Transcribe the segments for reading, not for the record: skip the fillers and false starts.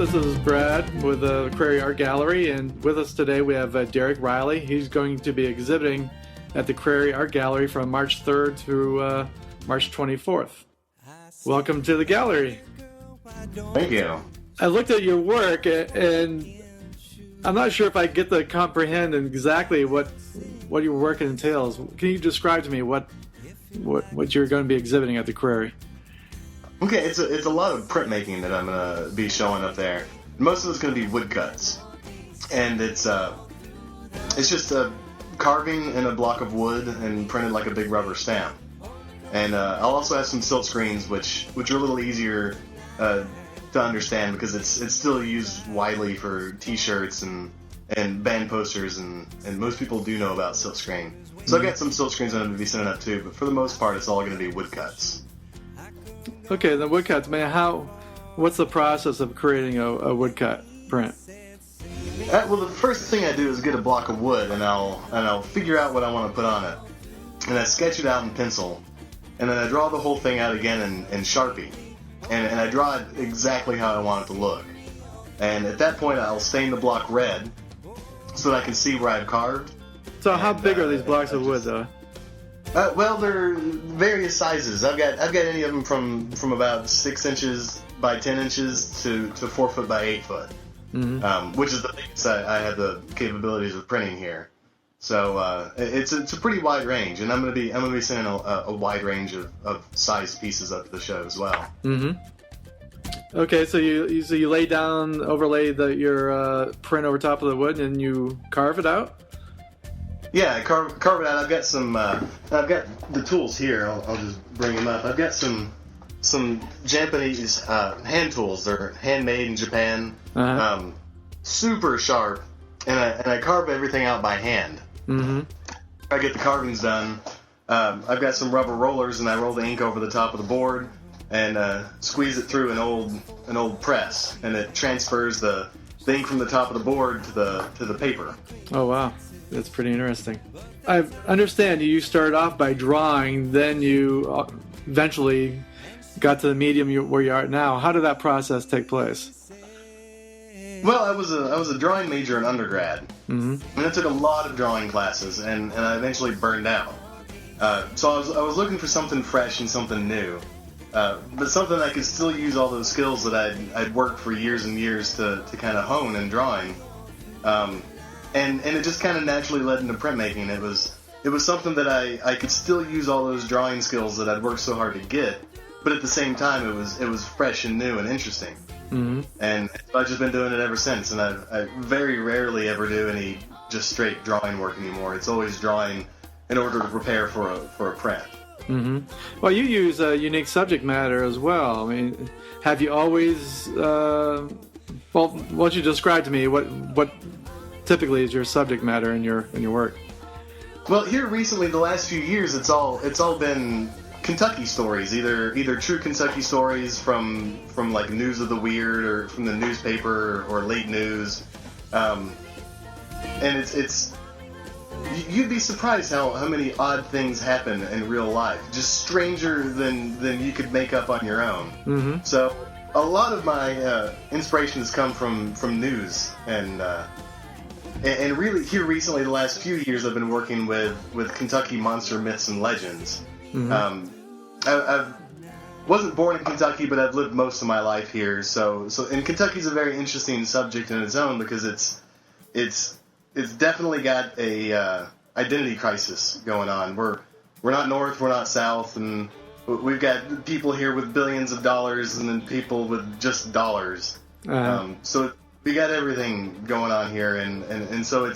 This is Brad with the Crary Art Gallery, and with us today we have Derrick Riley. He's going to be exhibiting at the Crary Art Gallery from March 3rd through March 24th. Welcome to the gallery. Thank you. I looked at your work, and I'm not sure if I get to comprehend exactly what your work entails. Can you describe to me what you're going to be exhibiting at the Crary? Okay, it's a lot of printmaking that I'm going to be showing up there. Most of it's going to be woodcuts, and it's just a carving in a block of wood and printed like a big rubber stamp. And I'll also have some silk screens, which are a little easier to understand because it's still used widely for T-shirts and band posters, and most people do know about silk screen. So I've got some silk screens I'm going to be sending up too, but for the most part, it's all going to be woodcuts. Okay, the woodcuts, man. What's the process of creating a woodcut print? Well, the first thing I do is get a block of wood, and I'll figure out what I want to put on it, and I sketch it out in pencil, and then I draw the whole thing out again in Sharpie, and I draw it exactly how I want it to look. And at that point, I'll stain the block red so that I can see where I've carved. So how big are these blocks of wood, though? Well, they're various sizes. I've got any of them from about 6 inches by 10 inches to 4 foot by 8 foot, which is the biggest I have the capabilities of printing here. So it's a pretty wide range, and I'm gonna be sending a wide range of size pieces up to the show as well. Mm-hmm. Okay, so you overlay your print over top of the wood, and you carve it out. Yeah, carve it out. I've got some. I've got the tools here. I'll just bring them up. I've got some Japanese hand tools. They're handmade in Japan. Uh-huh. Super sharp, and I carve everything out by hand. Mm-hmm. I get the carvings done. I've got some rubber rollers, and I roll the ink over the top of the board and squeeze it through an old press, and it transfers the ink from the top of the board to the paper. Oh wow. That's pretty interesting. I understand you started off by drawing, then you eventually got to the medium where you are now. How did that process take place? Well, I was a drawing major in undergrad, and I took a lot of drawing classes, and I eventually burned out. So I was looking for something fresh and something new, but something I could still use all those skills that I'd worked for years and years to kind of hone in drawing. And it just kind of naturally led into printmaking. It was something that I could still use all those drawing skills that I'd worked so hard to get, but at the same time it was fresh and new and interesting. Mm-hmm. And I've just been doing it ever since. And I very rarely ever do any just straight drawing work anymore. It's always drawing in order to prepare for a print. Mm-hmm. Well, you use a unique subject matter as well. I mean, have you always? Well, why don't you describe to me what typically is your subject matter in your work? Well, here recently, the last few years, it's all been Kentucky stories, either true Kentucky stories from like News of the Weird or from the newspaper or late news, and it's you'd be surprised how many odd things happen in real life, just stranger than you could make up on your own. Mm-hmm. So a lot of my inspirations come from news and really, here recently, the last few years, I've been working with Kentucky monster myths and legends. Mm-hmm. I wasn't born in Kentucky, but I've lived most of my life here. So and Kentucky's a very interesting subject in its own because it's definitely got a identity crisis going on. We're not North, we're not South, and we've got people here with billions of dollars and then people with just dollars. Uh-huh. So we got everything going on here, and so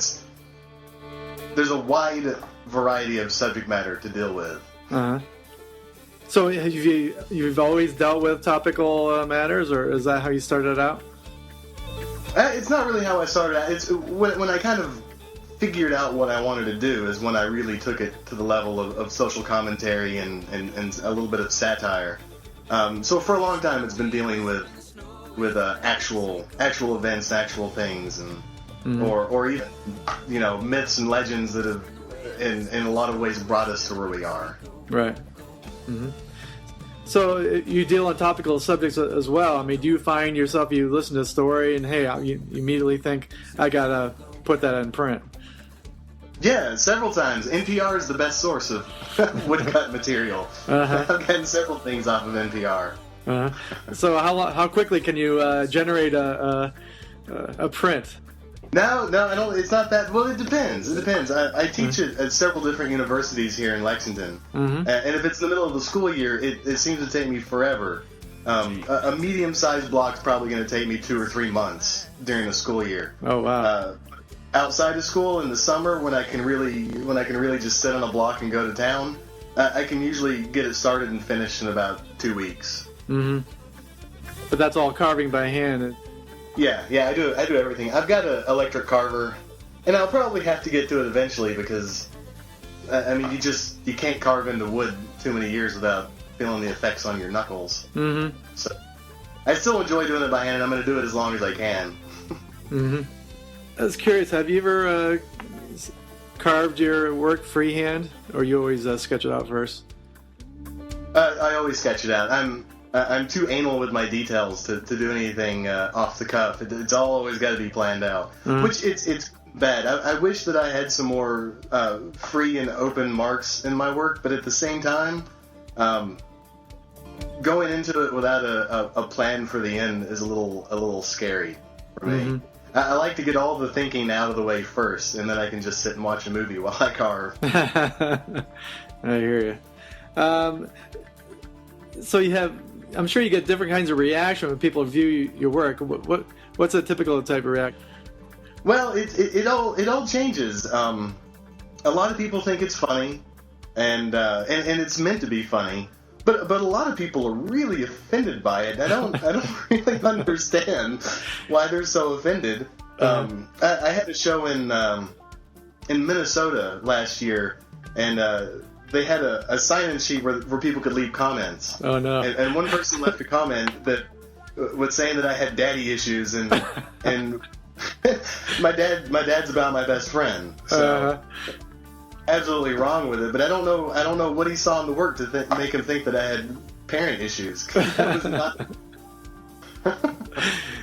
there's a wide variety of subject matter to deal with. Uh-huh. So you've always dealt with topical matters, or is that how you started out? It's not really how I started out. It's when I kind of figured out what I wanted to do is when I really took it to the level of social commentary and a little bit of satire. So for a long time, it's been dealing with actual events, actual things, and or even myths and legends that have in a lot of ways brought us to where we are. Right. Mm-hmm. So you deal on topical subjects as well. I mean, do you find yourself, you listen to a story and, hey, you immediately think, I got to put that in print? Yeah, several times. NPR is the best source of woodcut material. Uh-huh. I've gotten several things off of NPR. Uh-huh. So how quickly can you generate a print? No, I don't. It's not that. Well, it depends. I teach at several different universities here in Lexington, and if it's in the middle of the school year, it seems to take me forever. A medium-sized block's probably going to take me 2 or 3 months during the school year. Oh wow! Outside of school in the summer, when I can really just sit on a block and go to town, I can usually get it started and finished in about 2 weeks. Mm-hmm. But that's all carving by hand. Yeah, I do everything. I've got an electric carver, and I'll probably have to get to it eventually because, I mean, you can't carve into wood too many years without feeling the effects on your knuckles. Mm-hmm. So, I still enjoy doing it by hand, and I'm going to do it as long as I can. Mm-hmm. I was curious, have you ever carved your work freehand, or you always sketch it out first? I always sketch it out. I'm too anal with my details to do anything off the cuff. It's all always got to be planned out, which it's bad. I wish that I had some more free and open marks in my work, but at the same time, going into it without a plan for the end is a little scary for me. Mm-hmm. I like to get all the thinking out of the way first, and then I can just sit and watch a movie while I carve. I hear you. So you have, I'm sure you get different kinds of reaction when people view your work. What's a typical type of reaction? Well, it all changes. A lot of people think it's funny, and it's meant to be funny. But a lot of people are really offended by it. I don't really understand why they're so offended. I had a show in Minnesota last year, and they had a sign-in sheet where people could leave comments. Oh no! And one person left a comment that was saying that I had daddy issues, and my dad's about my best friend. So. Absolutely wrong with it, but I don't know what he saw in the work to make him think that I had parent issues. That was not...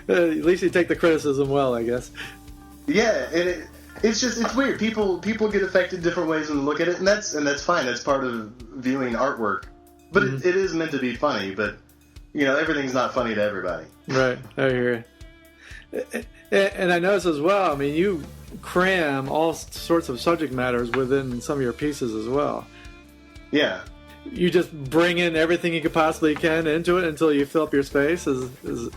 At least you take the criticism well, I guess. Yeah, and it's weird. People get affected different ways when they look at it, and that's fine. That's part of viewing artwork. But it is meant to be funny. But everything's not funny to everybody. Right, I hear you. And I notice as well. I mean, you cram all sorts of subject matters within some of your pieces as well. Yeah. You just bring in everything you could possibly can into it until you fill up your space? Is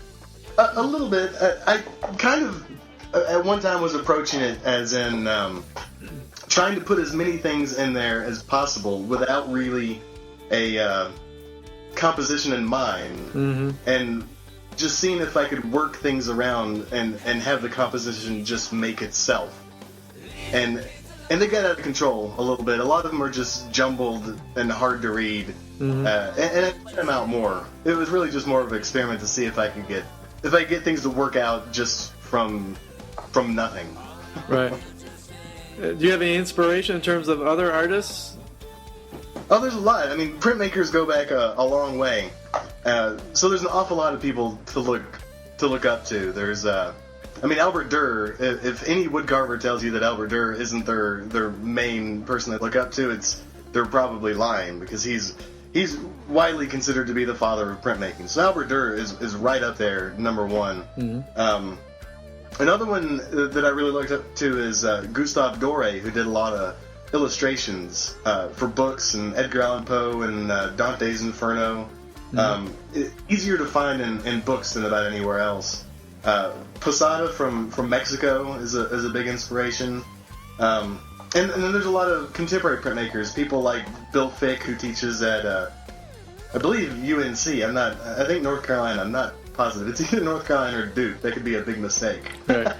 A little bit. I kind of, at one time, was approaching it as in trying to put as many things in there as possible without really a composition in mind. And just seeing if I could work things around and have the composition just make itself. And they got out of control a little bit. A lot of them are just jumbled and hard to read. And I put them out more. It was really just more of an experiment to see if I get things to work out just from nothing. Right. Do you have any inspiration in terms of other artists? Oh, there's a lot. I mean, printmakers go back a long way. So there's an awful lot of people to look up to. There's, Albert Durr. If any woodcarver tells you that Albert Durr isn't their main person to look up to, they're probably lying, because he's widely considered to be the father of printmaking. So Albert Durr is right up there, number one. Another one that I really looked up to is Gustave Doré, who did a lot of illustrations for books, and Edgar Allan Poe and Dante's Inferno. Easier to find in books than about anywhere else. Posada from Mexico is a big inspiration. And then there's a lot of contemporary printmakers, people like Bill Fick, who teaches at I believe UNC. I think North Carolina. I'm not positive. It's either North Carolina or Duke. That could be a big mistake. Right.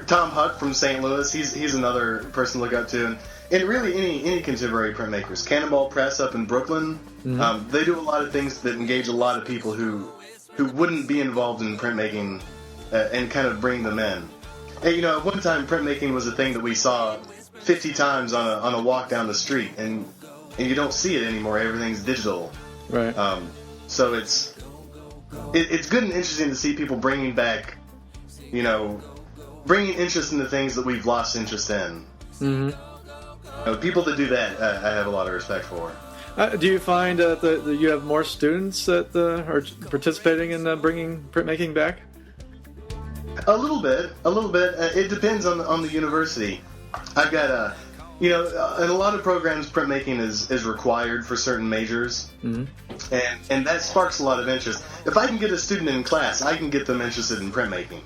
Tom Huck from St. Louis. He's another person to look up to. And really any contemporary printmakers. Cannonball Press up in Brooklyn. They do a lot of things that engage a lot of people who wouldn't be involved in printmaking and kind of bring them in. And, at one time printmaking was a thing that we saw 50 times on a walk down the street, and you don't see it anymore. Everything's digital. Right. So it's good and interesting to see people bringing back, bringing interest in the things that we've lost interest in. Mm-hmm. People that do that, I have a lot of respect for. Do you find that you have more students that are participating in bringing printmaking back? A little bit. It depends on the university. I've got in a lot of programs, printmaking is required for certain majors, mm-hmm. and that sparks a lot of interest. If I can get a student in class, I can get them interested in printmaking.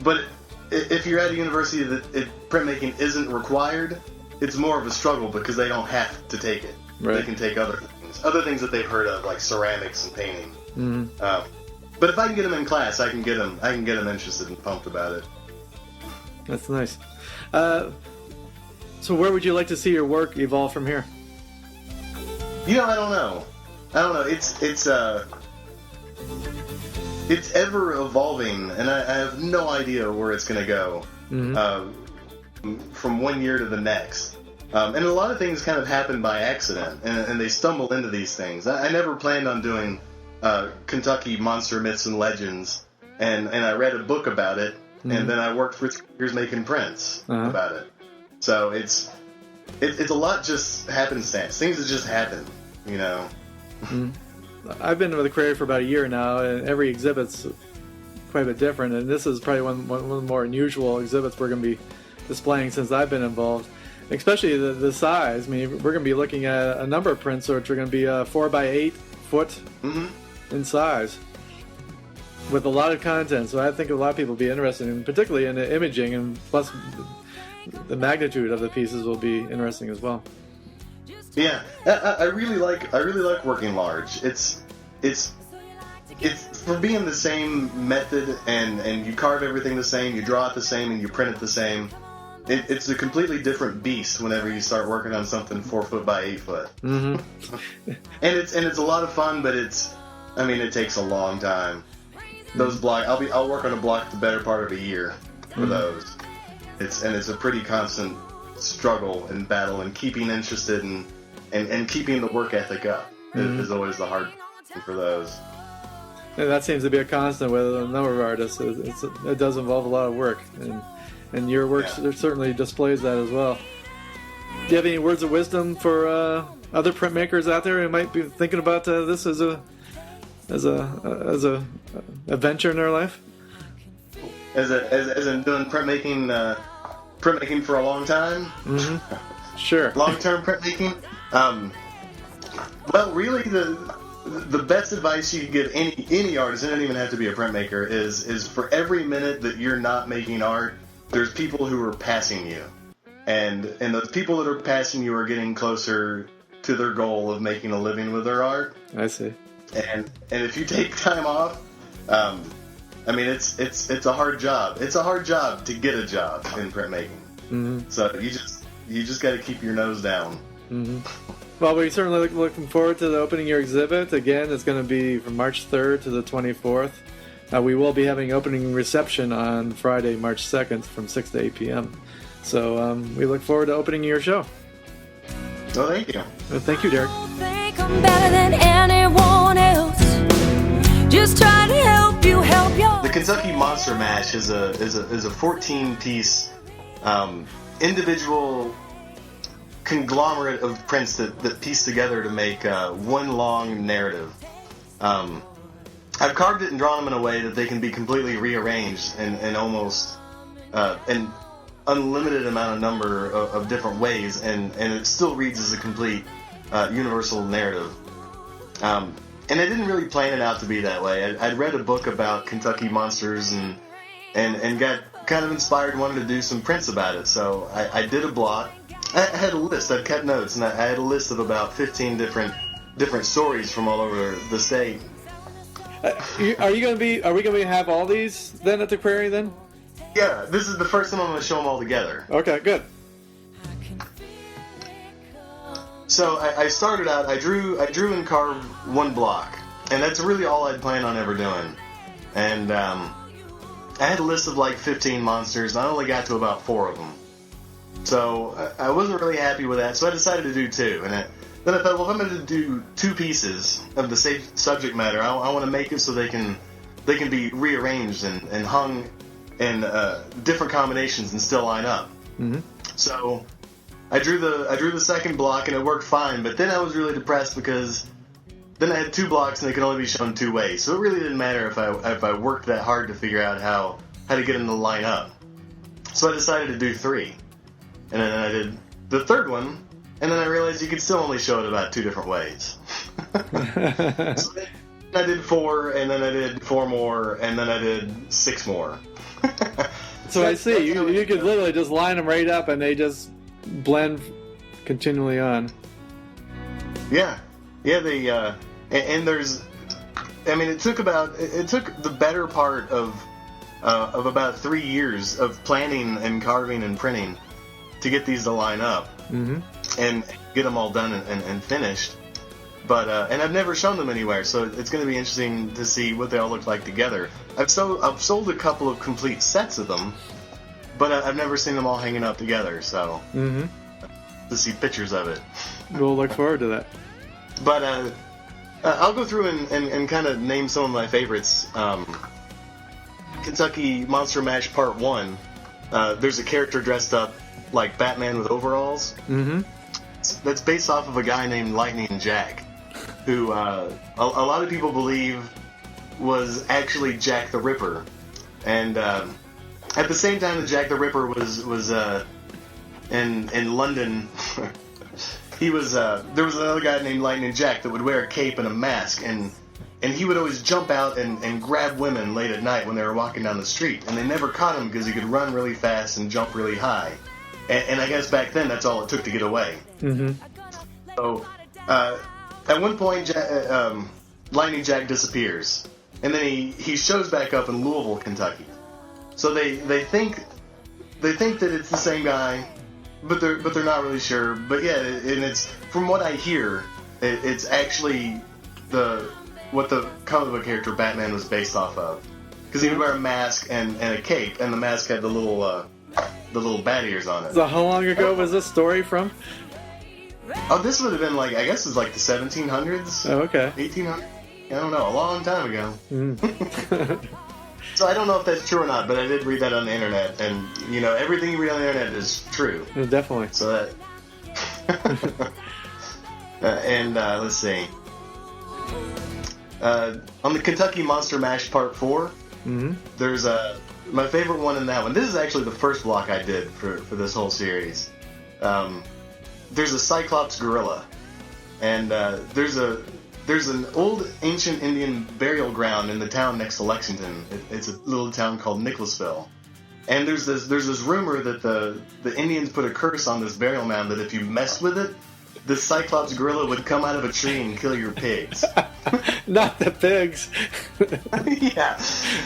But if you're at a university that printmaking isn't required, it's more of a struggle because they don't have to take it. Right. They can take other things that they've heard of, like ceramics and painting. Mm-hmm. But if I can get them in class, I can get them interested and pumped about it. That's nice. So where would you like to see your work evolve from here? I don't know. It's ever evolving, and I have no idea where it's going to go. Mm-hmm. From one year to the next. And a lot of things kind of happen by accident, and they stumble into these things. I never planned on doing Kentucky Monster Myths and Legends, and I read a book about it, mm-hmm. and then I worked for 3 years making prints about it. So it's a lot just happenstance. Things that just happen, Mm-hmm. I've been with the Crary for about a year now, and every exhibit's quite a bit different, and this is probably one of the more unusual exhibits we're going to be displaying since I've been involved. Especially the size. I mean, we're going to be looking at a number of prints which are going to be 4 by 8 foot mm-hmm. in size, with a lot of content. So I think a lot of people will be interested in, particularly in the imaging, and plus the magnitude of the pieces will be interesting as well. Yeah, I really like working large. It's for being the same method, and you carve everything the same, you draw it the same, and you print it the same. It's a completely different beast whenever you start working on something 4 foot by 8 foot. Mm-hmm. and it's a lot of fun, but it takes a long time. Those block, I'll work on a block the better part of a year for mm-hmm. those. It's a pretty constant struggle and battle, and keeping interested and keeping the work ethic up mm-hmm. is always the hard thing for those. And that seems to be a constant with a number of artists. It does involve a lot of work, and your work certainly displays that as well. Do you have any words of wisdom for other printmakers out there who might be thinking about this as a venture in their life? As in doing printmaking for a long time? Mm-hmm. Sure. Long-term printmaking? Well, really, the best advice you can give any artist, it doesn't even have to be a printmaker, is for every minute that you're not making art, there's people who are passing you. And those people that are passing you are getting closer to their goal of making a living with their art. I see. And if you take time off, it's a hard job. It's a hard job to get a job in printmaking. Mm-hmm. So you just got to keep your nose down. Mm-hmm. Well, we're certainly looking forward to the opening your exhibit. Again, it's going to be from March 3rd to the 24th. We will be having opening reception on Friday, March 2nd from 6 to 8 p.m. So we look forward to opening your show. Well, thank you. Well, thank you, Derrick. Think I'm better than anyone else. Just try to help you help your... The Kentucky Monster Mash is a 14-piece individual conglomerate of prints that piece together to make one long narrative. I've carved it and drawn them in a way that they can be completely rearranged in almost an unlimited number of different ways, and it still reads as a complete universal narrative. And I didn't really plan it out to be that way. I'd read a book about Kentucky monsters and got kind of inspired and wanted to do some prints about it. So I did a block. I had a list. I'd kept notes, and I had a list of about 15 different stories from all over the state. Are we going to have all these then at the Crary then? Yeah, this is the first time I'm going to show them all together. Okay, good. So I started out. I drew and carved one block, and that's really all I'd planned on ever doing. And I had a list of like 15 monsters, and I only got to about 4 of them. So I wasn't really happy with that. So I decided to do 2, and then I thought, well, if I'm going to do 2 pieces of the same subject matter, I want to make it so they can be rearranged and hung in different combinations and still line up. Mm-hmm. So I drew the second block and it worked fine, but then I was really depressed because then I had 2 blocks and they could only be shown 2 ways. So it really didn't matter if I worked that hard to figure out how to get them to line up. So I decided to do 3, and then I did the third one, and then I realized you could still only show it about 2 different ways. So then I did 4, and then I did 4 more, and then I did 6 more. So I see. You could literally just line them right up, and they just blend continually on. Yeah. They and there's, I mean, it took the better part of about 3 years of planning and carving and printing to get these to line up. Mm-hmm. And get them all done and finished. But and I've never shown them anywhere, so it's going to be interesting to see what they all look like together. I've sold a couple of complete sets of them, but I've never seen them all hanging up together. So to see pictures of it, we'll look forward to that. But I'll go through and kind of name some of my favorites. Kentucky Monster Mash Part 1. There's a character dressed up like Batman with overalls. Mm-hmm. That's based off of a guy named Lightning Jack, who a lot of people believe was actually Jack the Ripper. And at the same time that Jack the Ripper was in London, there was another guy named Lightning Jack that would wear a cape and a mask, and he would always jump out and grab women late at night when they were walking down the street, and they never caught him because he could run really fast and jump really high. And I guess back then that's all it took to get away. Mm-hmm. So at one point, Lightning Jack disappears, and then he shows back up in Louisville, Kentucky. So they think that it's the same guy, but they're not really sure. But yeah, and it's, from what I hear, it's actually what the comic book character Batman was based off of, because he would wear a mask and a cape, and the mask had the little bat ears on it. So how long ago was this story from? Oh, this would have been I guess it's like the 1700s. Oh, okay. 1800s. I don't know, a long time ago. Mm. So I don't know if that's true or not, but I did read that on the internet, and everything you read on the internet is true. Yeah, definitely. So that. And let's see. On the Kentucky Monster Mash Part 4, there's my favorite one in that one. This is actually the first block I did for this whole series. There's a Cyclops gorilla, and there's an old ancient Indian burial ground in the town next to Lexington. It's a little town called Nicholasville, and there's this rumor that the Indians put a curse on this burial mound that if you messed with it, the Cyclops gorilla would come out of a tree and kill your pigs. Not the pigs. Yeah,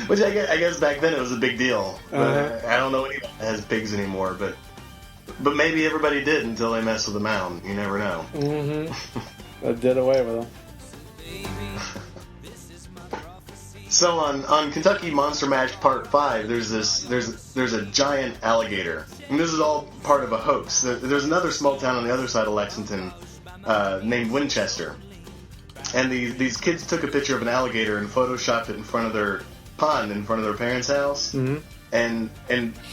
which I guess back then it was a big deal. But I don't know anyone that has pigs anymore, but maybe everybody did until they messed with the mound. You never know. Mm-hmm. I did away with them. So on Kentucky Monster Mash Part 5, there's a giant alligator, and this is all part of a hoax. There's another small town on the other side of Lexington named Winchester, and these kids took a picture of an alligator and photoshopped it in front of their pond in front of their parents' house, and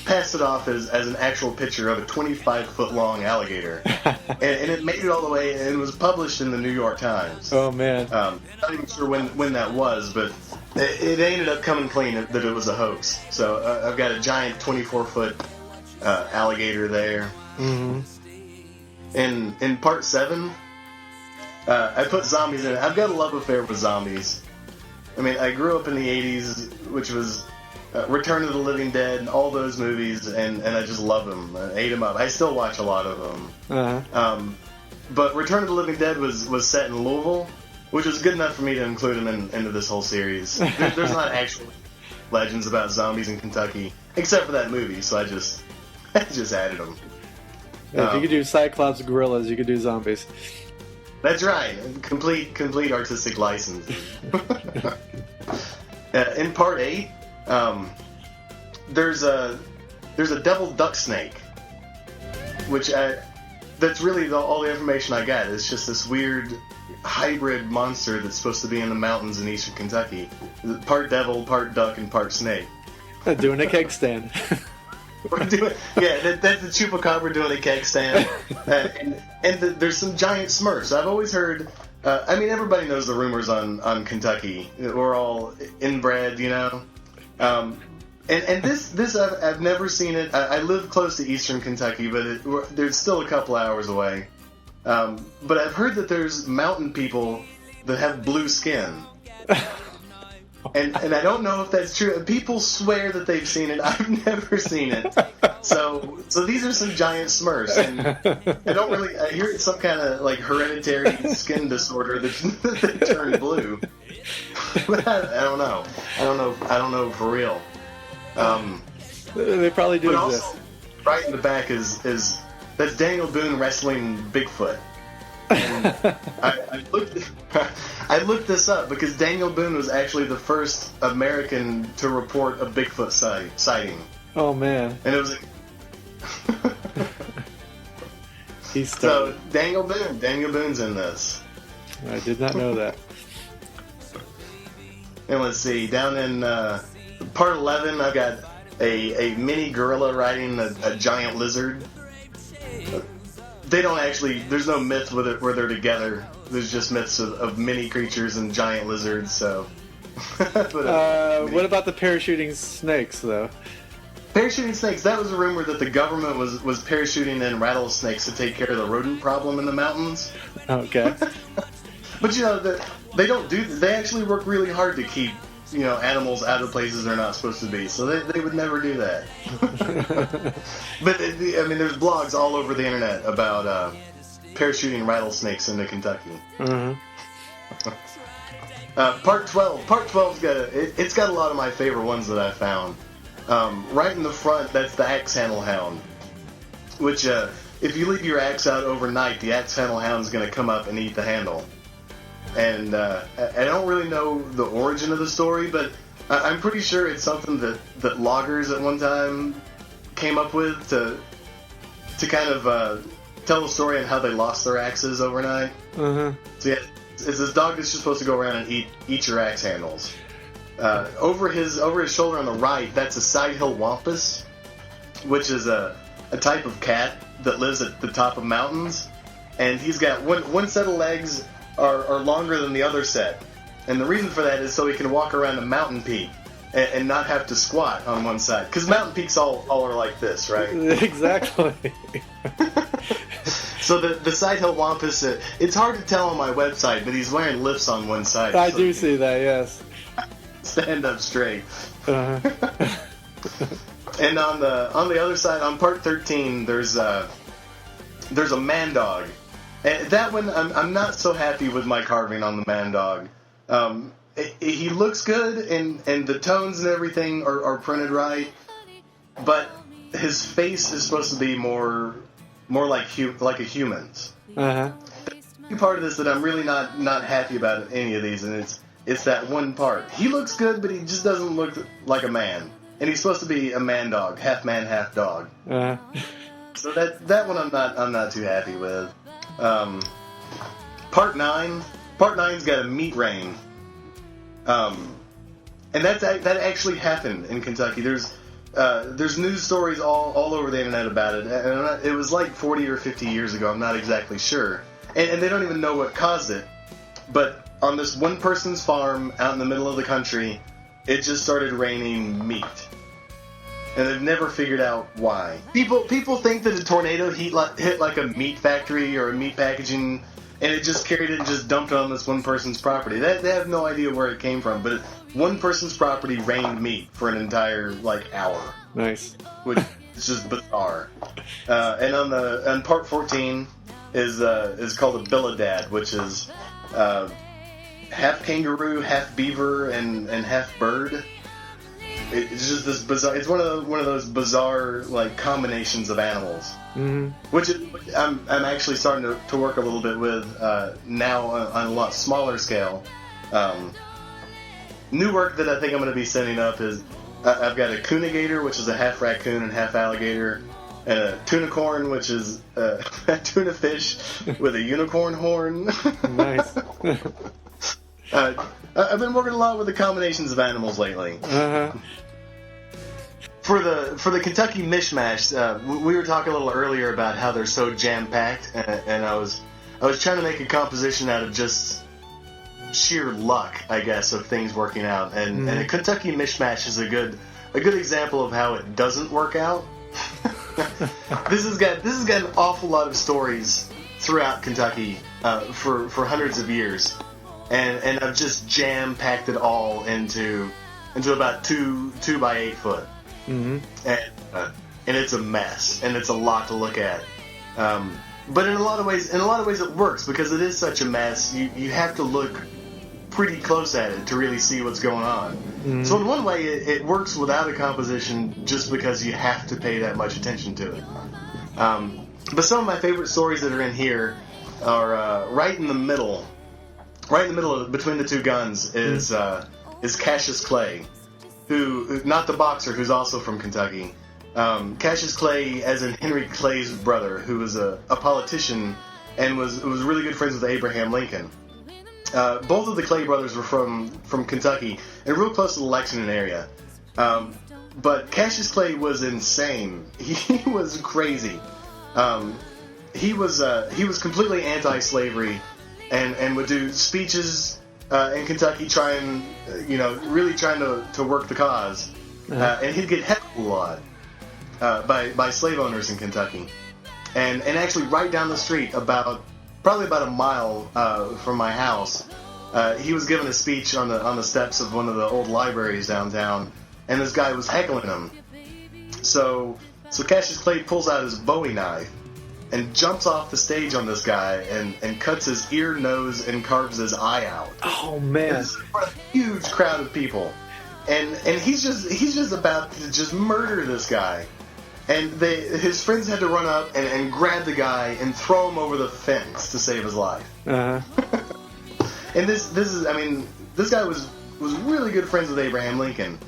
passed it off as an actual picture of a 25-foot long alligator, and it made it all the way and was published in the New York Times. Oh man! Not even sure when that was, but it ended up coming clean that it was a hoax. So I've got a giant 24-foot alligator there. Mm-hmm. In Part 7, I put zombies in it. I've got a love affair with zombies. I mean, I grew up in the 80s, which was Return of the Living Dead, all those movies, and I just love them. I ate them up. I still watch a lot of them. But Return of the Living Dead was set in Louisville, which was good enough for me to include them into this whole series. There's not actual legends about zombies in Kentucky, except for that movie, so I just added them. If you could do Cyclops gorillas, you could do zombies. That's right. Complete artistic license. In Part 8, there's a devil duck snake, which that's really all the information I got. It's just this weird hybrid monster that's supposed to be in the mountains in eastern Kentucky. Part devil, part duck, and part snake. Doing a keg stand. That's the chupacabra doing a keg stand. There's some giant Smurfs. I've always heard... everybody knows the rumors on Kentucky. We're all inbred, you know? And this I've never seen it. I live close to eastern Kentucky, but there's still a couple hours away. But I've heard that there's mountain people that have blue skin. And I don't know if that's true. People swear that they've seen it. I've never seen it. So these are some giant Smurfs, and I hear it's some kind of like hereditary skin disorder that turn blue. But I don't know. I don't know for real. They probably do but exist. Also, right in the back is that's Daniel Boone wrestling Bigfoot. And I looked this up because Daniel Boone was actually the first American to report a Bigfoot sighting. Oh man! And it was so Daniel Boone's in this. I did not know that. And let's see, down in part 11, I've got a mini gorilla riding a giant lizard. They don't actually. There's no myth with it where they're together. There's just myths of mini creatures and giant lizards. So. What about the parachuting snakes, though? Parachuting snakes. That was a rumor that the government was parachuting in rattlesnakes to take care of the rodent problem in the mountains. Okay. But you know they don't do. They actually work really hard to keep animals out of places they're not supposed to be. So they would never do that. But there's blogs all over the internet about parachuting rattlesnakes into Kentucky. Mm-hmm. Part 12. Part 12's it's got a lot of my favorite ones that I found. Right in the front, that's the axe handle hound. Which, if you leave your axe out overnight, the axe handle hound is going to come up and eat the handle. And I don't really know the origin of the story, but I'm pretty sure it's something that loggers at one time came up with to kind of tell a story on how they lost their axes overnight. Uh-huh. So yeah, it's this dog that's just supposed to go around and eat your axe handles. Over his shoulder on the right, that's a side-hill wampus, which is a type of cat that lives at the top of mountains, and he's got one set of legs are longer than the other set, and the reason for that is so he can walk around a mountain peak and not have to squat on one side, because mountain peaks all are like this, right? Exactly. So the side-hill wampus, it's hard to tell on my website, but he's wearing lifts on one side. I do see that, yes. Stand up straight. Uh-huh. And on the other side, on part 13, there's a man dog. And that one, I'm not so happy with my carving on the man dog. He looks good, and the tones and everything are printed right, but his face is supposed to be more like a human's. Uh-huh. The part of this that I'm really not happy about any of these, and it's that one part. He looks good, but he just doesn't look like a man. And he's supposed to be a man dog, half man, half dog. Uh-huh. So that one I'm not too happy with. Part 9's got a meat rain. And that actually happened in Kentucky. There's news stories all over the internet about it. And it was like 40 or 50 years ago. I'm not exactly sure. And they don't even know what caused it. But on this one person's farm out in the middle of the country, it just started raining meat. And they've never figured out why. People think that a tornado hit like a meat factory or a meat packaging, and it just carried it and just dumped it on this one person's property. They have no idea where it came from, but one person's property rained meat for an entire hour. Nice. Which is just bizarre. And on part 14 is called a billadad, which is half kangaroo, half beaver, and half bird. It's just this bizarre. It's one of those bizarre combinations of animals, mm-hmm. which I'm actually starting to work a little bit with now on a lot smaller scale. New work that I think I'm going to be setting up is I've got a coonigator, which is a half raccoon and half alligator, and a tunicorn, which is a tuna fish with a unicorn horn. Nice. I've been working a lot with the combinations of animals lately. Uh-huh. For the Kentucky mishmash, we were talking a little earlier about how they're so jam-packed, and I was trying to make a composition out of just sheer luck, I guess, of things working out. And a Kentucky mishmash is a good example of how it doesn't work out. This has got an awful lot of stories throughout Kentucky for hundreds of years, and I've just jam-packed it all into about 2 by 8 foot. Mm-hmm. And it's a mess, and it's a lot to look at. But in a lot of ways it works, because it is such a mess. You have to look pretty close at it to really see what's going on. Mm-hmm. So in one way, it works without a composition, just because you have to pay that much attention to it. But some of my favorite stories that are in here are right in the middle between the two guns is Cassius Clay, who, not the boxer, who's also from Kentucky. Cassius Clay, as in Henry Clay's brother, who was a politician and was really good friends with Abraham Lincoln. Both of the Clay brothers were from Kentucky and real close to the Lexington area. But Cassius Clay was insane. He was crazy. He was completely anti-slavery and would do speeches in Kentucky really trying to work the cause. And he'd get heckled a lot by slave owners in Kentucky. And actually right down the street, probably about a mile from my house, he was giving a speech on the steps of one of the old libraries downtown, and this guy was heckling him. So Cassius Clay pulls out his Bowie knife and jumps off the stage on this guy and cuts his ear, nose, and carves his eye out. Oh man! It's a huge crowd of people, and he's just about to just murder this guy. And his friends had to run up and grab the guy and throw him over the fence to save his life. Uh-huh. And this guy was really good friends with Abraham Lincoln,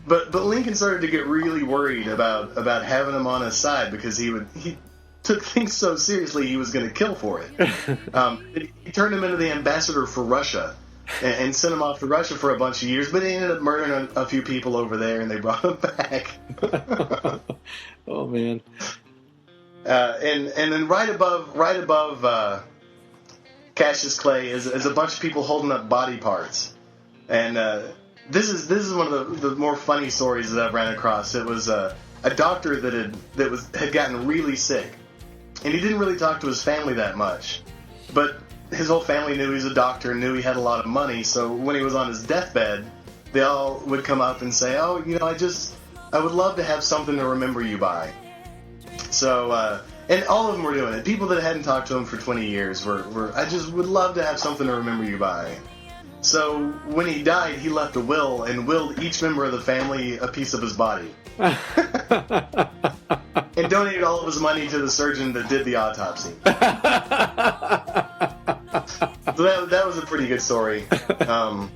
but Lincoln started to get really worried about having him on his side, because he took things so seriously he was going to kill for it. He turned him into the ambassador for Russia and sent him off to Russia for a bunch of years, but he ended up murdering a few people over there, and they brought him back. Oh man! And then right above Cassius Clay is a bunch of people holding up body parts, and this is one of the more funny stories that I've ran across. It was a doctor that had gotten really sick, and he didn't really talk to his family that much, but his whole family knew he was a doctor and knew he had a lot of money. So when he was on his deathbed, they all would come up and say, "Oh, I would love to have something to remember you by." So, and all of them were doing it. People that hadn't talked to him for 20 years were I just would love to have something to remember you by. So when he died, he left a will and willed each member of the family a piece of his body. And donated all of his money to the surgeon that did the autopsy. So that was a pretty good story. And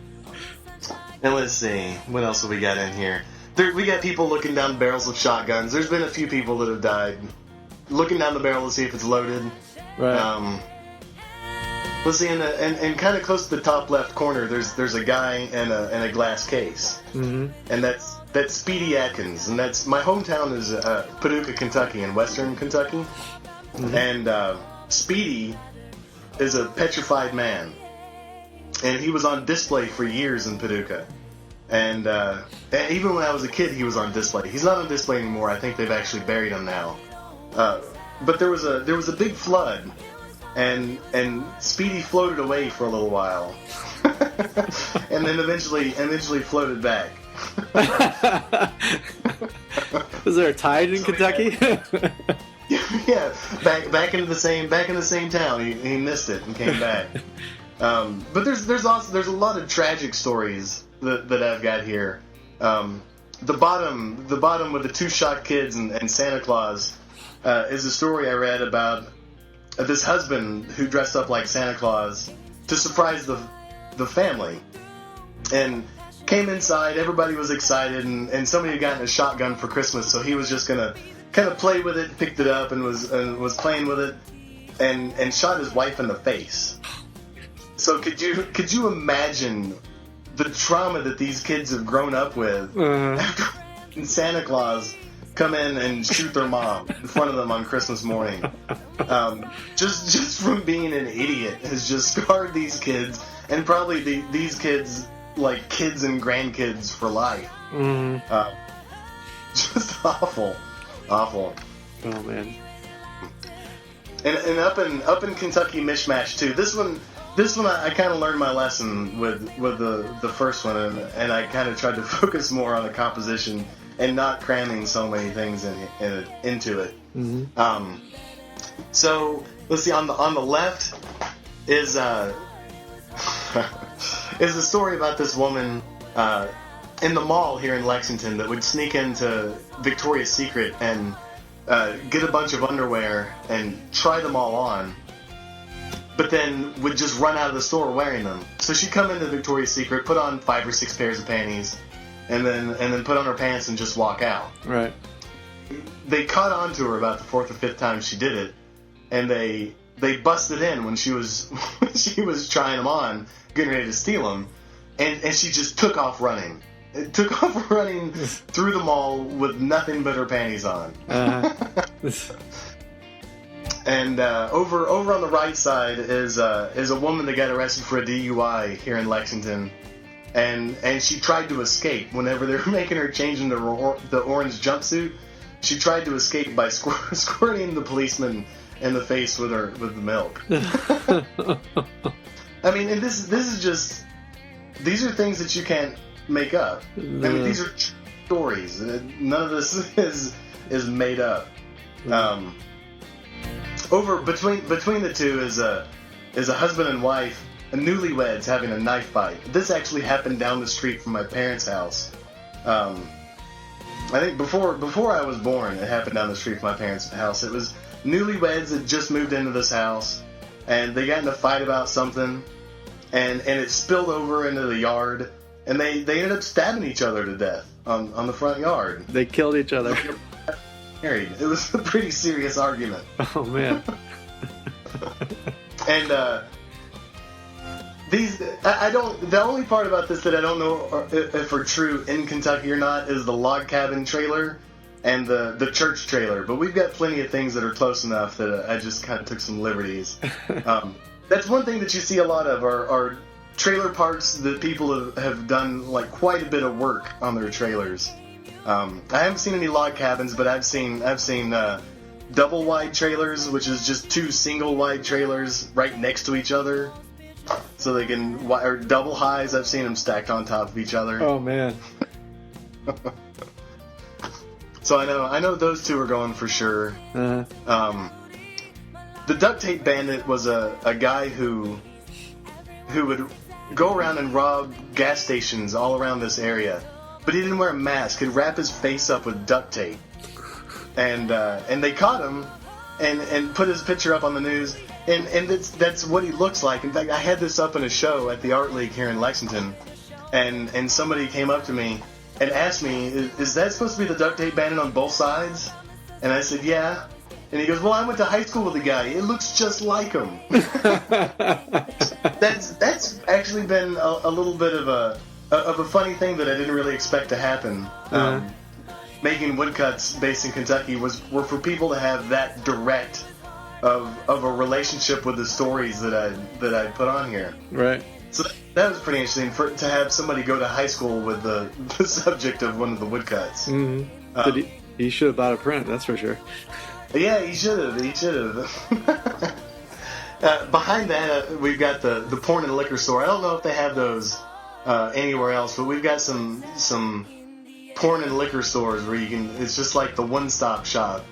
let's see, what else have we got in here? We got people looking down barrels of shotguns. There's been a few people that have died looking down the barrel to see if it's loaded. Right. Let's see, and kind of close to the top left corner, there's a guy in a glass case, and that's Speedy Atkins, and that's my hometown is Paducah, Kentucky, in western Kentucky, and Speedy is a petrified man, and he was on display for years in Paducah. And even when I was a kid, he was on display. He's not on display anymore. I think they've actually buried him now. But there was a big flood, and Speedy floated away for a little while, and then eventually floated back. Was there a tide in Kentucky? Yeah, back in the same town. He missed it and came back. But there's a lot of tragic stories that I've got here. The bottom with the 2 shot kids and Santa Claus is a story I read about this husband who dressed up like Santa Claus to surprise the family. And came inside, everybody was excited, and somebody had gotten a shotgun for Christmas, so he was just gonna kind of play with it, picked it up, and was playing with it, and shot his wife in the face. So could you imagine the trauma that these kids have grown up with after Santa Claus come in and shoot their mom in front of them on Christmas morning? Just from being an idiot has just scarred these kids, and probably these kids, like kids and grandkids for life. Just awful. Oh man. And up in Kentucky mishmash too. This one I kind of learned my lesson with the first one, and I kind of tried to focus more on the composition and not cramming so many things into it. So let's see. On the left is a story about this woman in the mall here in Lexington that would sneak into Victoria's Secret and get a bunch of underwear and try them all on, but then would just run out of the store wearing them. So she'd come into Victoria's Secret, put on 5 or 6 pairs of panties, and then put on her pants and just walk out. Right. They caught on to her about the 4th or 5th time she did it, and they busted in when she was trying them on, getting ready to steal them, and she just took off running. It took off running through the mall with nothing but her panties on. And over on the right side is a woman that got arrested for a DUI here in Lexington, and she tried to escape whenever they were making her change into the orange jumpsuit. She tried to escape by squirting the policeman in the face with the milk. I mean, and this is just, these are things that you can't make up. I mean, these are stories. None of this is made up. Over between the two is a husband and wife, newlyweds, having a knife fight. This actually happened down the street from my parents' house. I think before I was born, it happened down the street from my parents' house. It was newlyweds that just moved into this house, and they got in a fight about something, and it spilled over into the yard, and they ended up stabbing each other to death on the front yard. They killed each other. Married. It was a pretty serious argument. Oh man. And the only part about this that I don't know if are true in Kentucky or not is the log cabin trailer and the church trailer. But we've got plenty of things that are close enough that I just kind of took some liberties. That's one thing that you see a lot of are trailer parks that people have done like quite a bit of work on their trailers. I haven't seen any log cabins, but I've seen double wide trailers, which is just 2 single wide trailers right next to each other, so they can, or double highs. I've seen them stacked on top of each other. Oh man. So I know those two are going for sure. The duct tape bandit was a guy who would go around and rob gas stations all around this area. But he didn't wear a mask. He'd wrap his face up with duct tape, and they caught him, and put his picture up on the news, and that's what he looks like. In fact, I had this up in a show at the Art League here in Lexington, and somebody came up to me and asked me, "Is that supposed to be the duct tape bandit on both sides?" And I said, "Yeah." And he goes, "Well, I went to high school with the guy. It looks just like him." That's actually been a little bit of a funny thing that I didn't really expect to happen. Making woodcuts based in Kentucky were for people to have that direct of a relationship with the stories that I put on here. Right. So that was pretty interesting to have somebody go to high school with the subject of one of the woodcuts. But he should have bought a print, that's for sure. Yeah, he should have. Behind that, we've got the porn and liquor store. I don't know if they have those anywhere else, but we've got some porn and liquor stores where it's just like the one-stop shop.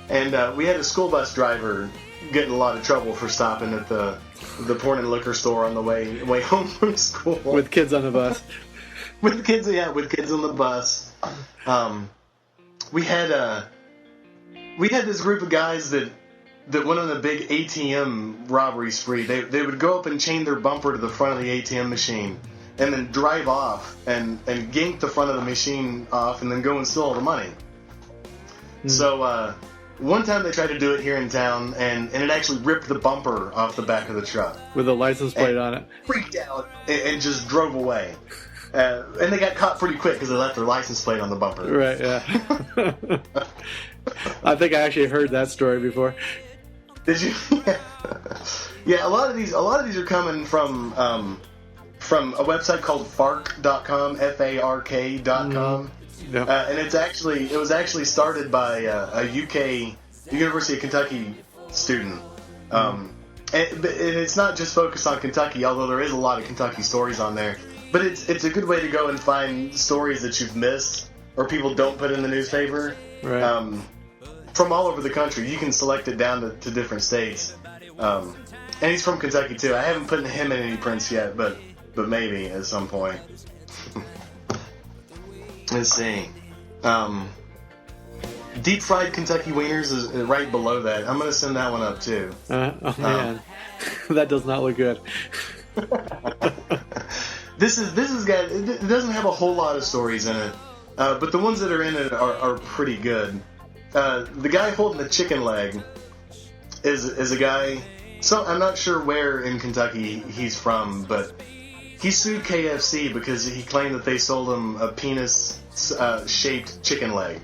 And we had a school bus driver get in a lot of trouble for stopping at the porn and liquor store on the way home from school. With kids on the bus. with kids on the bus. We had this group of guys that went on a big ATM robbery spree. They would go up and chain their bumper to the front of the ATM machine, and then drive off and gank the front of the machine off and then go and steal all the money. So one time they tried to do it here in town, and it actually ripped the bumper off the back of the truck. With a license plate on it. Freaked out and just drove away. And they got caught pretty quick because they left their license plate on the bumper. Right, yeah. I think I actually heard that story before. Did you? Yeah, a lot of these are coming from a website called fark.com, FARK.com. Yep. And it was actually started by a UK University of Kentucky student. And it's not just focused on Kentucky, although there is a lot of Kentucky stories on there. But it's a good way to go and find stories that you've missed or people don't put in the newspaper. Right. From all over the country. You can select it down to different states. And he's from Kentucky too. I haven't put him in any prints yet, but maybe at some point. Let's see. Deep fried Kentucky wieners is right below that. I'm going to send that one up too. Oh man, that does not look good. This is got. It doesn't have a whole lot of stories in it, but the ones that are in it are pretty good. The guy holding the chicken leg is a guy. So I'm not sure where in Kentucky he's from, but he sued KFC because he claimed that they sold him a penis-shaped chicken leg.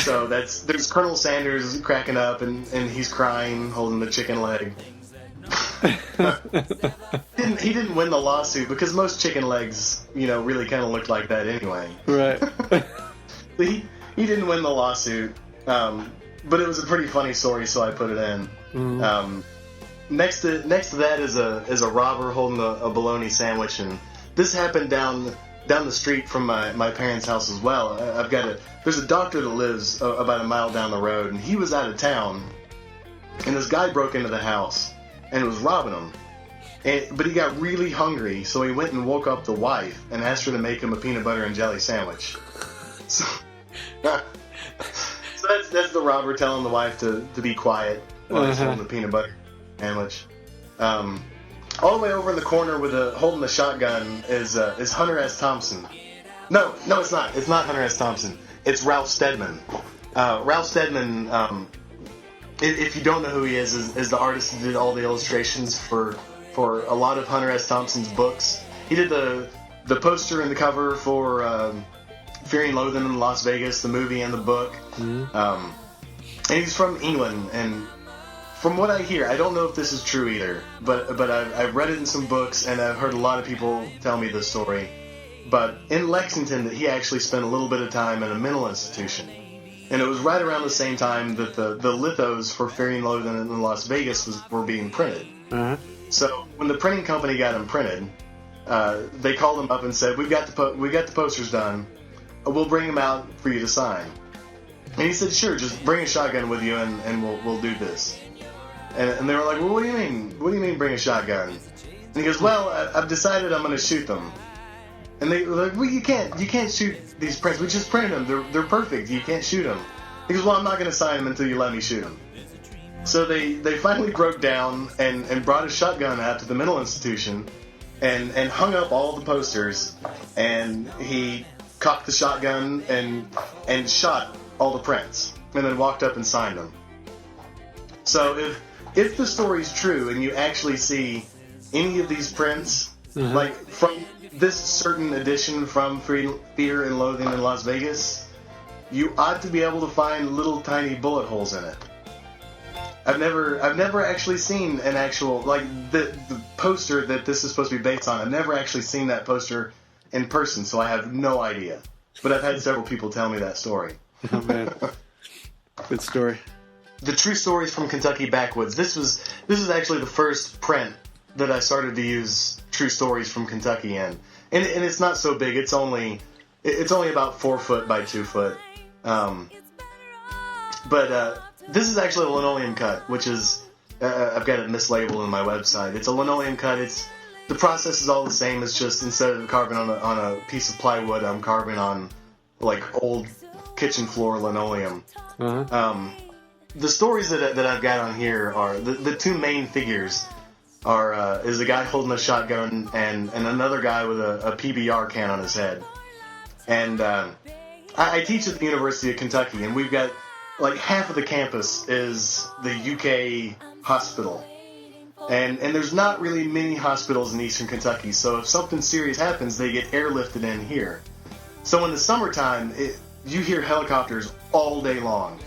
So there's Colonel Sanders cracking up and he's crying, holding the chicken leg. He didn't win the lawsuit because most chicken legs, really kind of look like that anyway. Right. He didn't win the lawsuit, but it was a pretty funny story, so I put it in. Mm-hmm. Next to that is a robber holding a bologna sandwich, and this happened down the street from my parents' house as well. There's a doctor that lives about a mile down the road, and he was out of town, and this guy broke into the house and was robbing him. But he got really hungry, so he went and woke up the wife and asked her to make him a peanut butter and jelly sandwich. So that's the robber telling the wife to be quiet while he's holding the peanut butter sandwich. All the way over in the corner holding the shotgun is Hunter S. Thompson. No, it's not. It's not Hunter S. Thompson. It's Ralph Steadman. Ralph Steadman, if you don't know who he is the artist who did all the illustrations for a lot of Hunter S. Thompson's books. He did the poster and the cover for Fear and Loathing in Las Vegas, the movie and the book. Mm-hmm. And he's from England, and from what I hear, I don't know if this is true either, but I've read it in some books, and I've heard a lot of people tell me this story. But in Lexington, that he actually spent a little bit of time in a mental institution. And it was right around the same time that the lithos for Fear and Loathing in Las Vegas were being printed. Uh-huh. So when the printing company got them printed, they called him up and said, "We got the posters done. We'll bring them out for you to sign." And he said, "Sure, just bring a shotgun with you, and we'll do this." And they were like, "Well, what do you mean? What do you mean bring a shotgun?" And he goes, "Well, I've decided I'm going to shoot them." And they were like, "Well, you can't shoot these prints. We just printed them. They're perfect. You can't shoot them." He goes, "Well, I'm not going to sign them until you let me shoot them." So they finally broke down and brought a shotgun out to the mental institution and hung up all the posters, and he cocked the shotgun and shot all the prints, and then walked up and signed them. So if the story's true and you actually see any of these prints, mm-hmm. like from this certain edition from Fear and Loathing in Las Vegas, you ought to be able to find little tiny bullet holes in it. I've never actually seen an actual, like the poster that this is supposed to be based on. I've never actually seen that poster in person, so I have no idea. But I've had several people tell me that story. Oh man, good story. The True Stories from Kentucky Backwoods. This is actually the first print that I started to use True Stories from Kentucky in, and it's not so big. It's only about 4 foot by 2 foot. But this is actually a linoleum cut, which is I've got it mislabeled on my website. It's a linoleum cut. The process is all the same. It's just instead of carving on a piece of plywood, I'm carving on like old kitchen floor linoleum. Uh-huh. The stories that I've got on here are the two main figures is a guy holding a shotgun and another guy with a PBR can on his head. And I teach at the University of Kentucky, and we've got like half of the campus is the UK hospital. And there's not really many hospitals in eastern Kentucky, so if something serious happens, they get airlifted in here. So in the summertime, you hear helicopters all day long.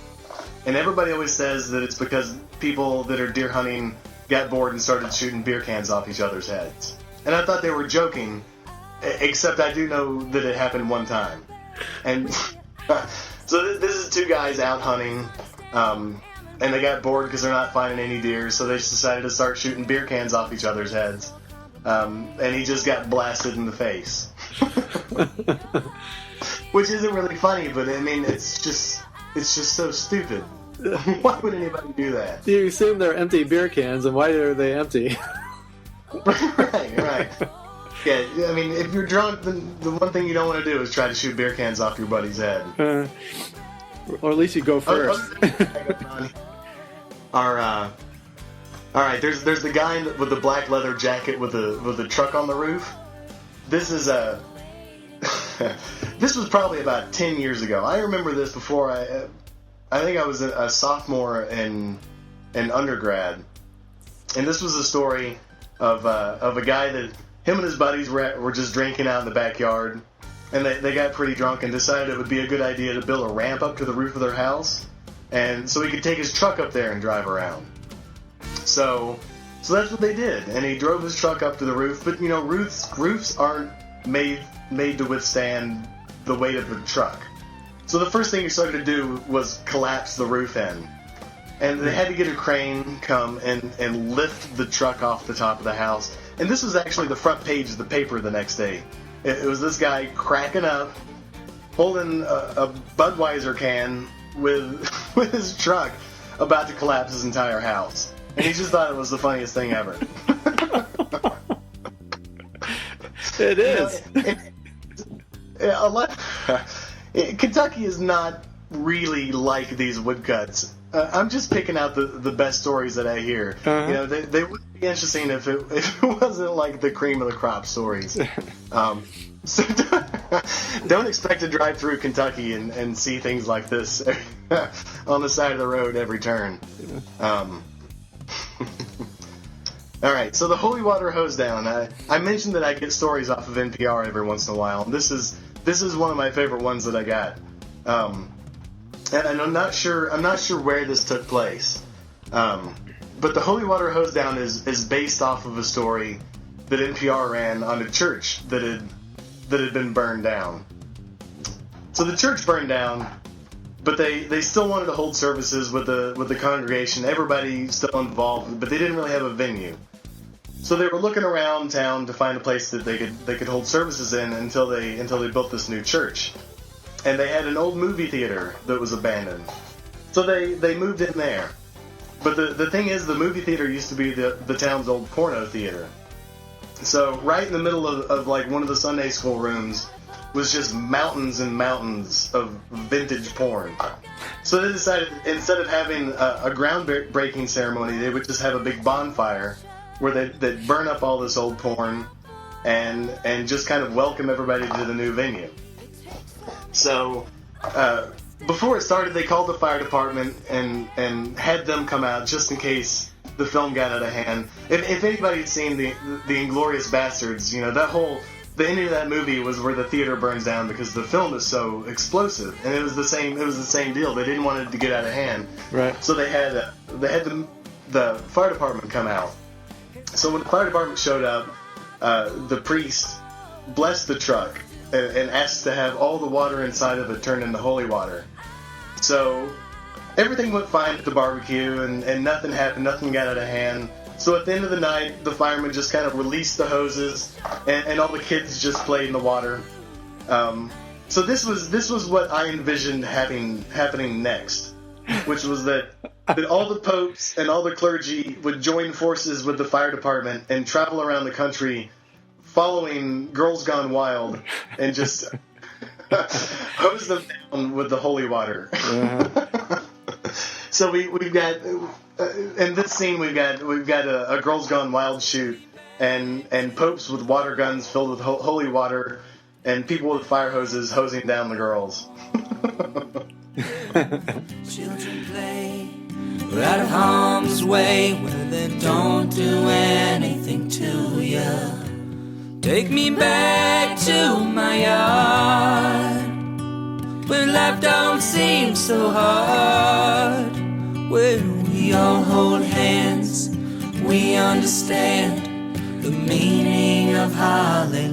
And everybody always says that it's because people that are deer hunting got bored and started shooting beer cans off each other's heads. And I thought they were joking, except I do know that it happened one time. And so this is two guys out hunting, and they got bored because they're not finding any deer, so they just decided to start shooting beer cans off each other's heads. And he just got blasted in the face. Which isn't really funny, but I mean, it's just so stupid. Why would anybody do that? You assume they're empty beer cans, and why are they empty? Right. Yeah, I mean, if you're drunk, then the one thing you don't want to do is try to shoot beer cans off your buddy's head. Or at least you go first. All right, there's the guy with the black leather jacket with the truck on the roof. This is this was probably about 10 years ago. I remember this before I think I was a sophomore in undergrad, and this was a story of a guy that him and his buddies were just drinking out in the backyard, and they got pretty drunk and decided it would be a good idea to build a ramp up to the roof of their house, and so he could take his truck up there and drive around. So that's what they did, and he drove his truck up to the roof. But you know, roofs aren't made to withstand the weight of the truck. So the first thing he started to do was collapse the roof in. And they had to get a crane come and lift the truck off the top of the house. And this was actually the front page of the paper the next day. It was this guy cracking up, holding a Budweiser can with his truck, about to collapse his entire house. And he just thought it was the funniest thing ever. It is. Kentucky is not really like these woodcuts. I'm just picking out the best stories that I hear. Uh-huh. You know, they would be interesting if it wasn't like the cream of the crop stories. So don't expect to drive through Kentucky and see things like this on the side of the road every turn. All right, so the holy water hose down. I mentioned that I get stories off of NPR every once in a while, and this is one of my favorite ones that I got. And I'm not sure where this took place, but the holy water hose down is based off of a story that NPR ran on a church that had been burned down. So the church burned down, but they still wanted to hold services with the congregation, everybody still involved, but they didn't really have a venue. So they were looking around town to find a place that they could hold services in until they built this new church. And they had an old movie theater that was abandoned. So they moved in there. But the thing is, the movie theater used to be the town's old porno theater. So right in the middle of like one of the Sunday school rooms was just mountains and mountains of vintage porn. So they decided, instead of having a groundbreaking ceremony, they would just have a big bonfire where they'd burn up all this old porn and just kind of welcome everybody to the new venue. So before it started, they called the fire department and had them come out just in case the film got out of hand. If anybody had seen the Inglourious Bastards, you know, the ending of that movie was where the theater burns down because the film is so explosive, and it was the same deal. They didn't want it to get out of hand, right? So they had the fire department come out. So when the fire department showed up, the priest blessed the truck and asked to have all the water inside of it turned into holy water. So everything went fine at the barbecue, and nothing happened, nothing got out of hand. So at the end of the night, the firemen just kind of released the hoses, and all the kids just played in the water. So this was what I envisioned happening next, which was that all the popes and all the clergy would join forces with the fire department and travel around the country following Girls Gone Wild and just hose them down with the holy water. So we've got in this scene we've got a Girls Gone Wild shoot and popes with water guns filled with holy water and people with fire hoses hosing down the girls. Children play, we're out of harm's way where they don't do anything to you. Take me back to my yard where life don't seem so hard, where we all hold hands, we understand the meaning of hallelujah.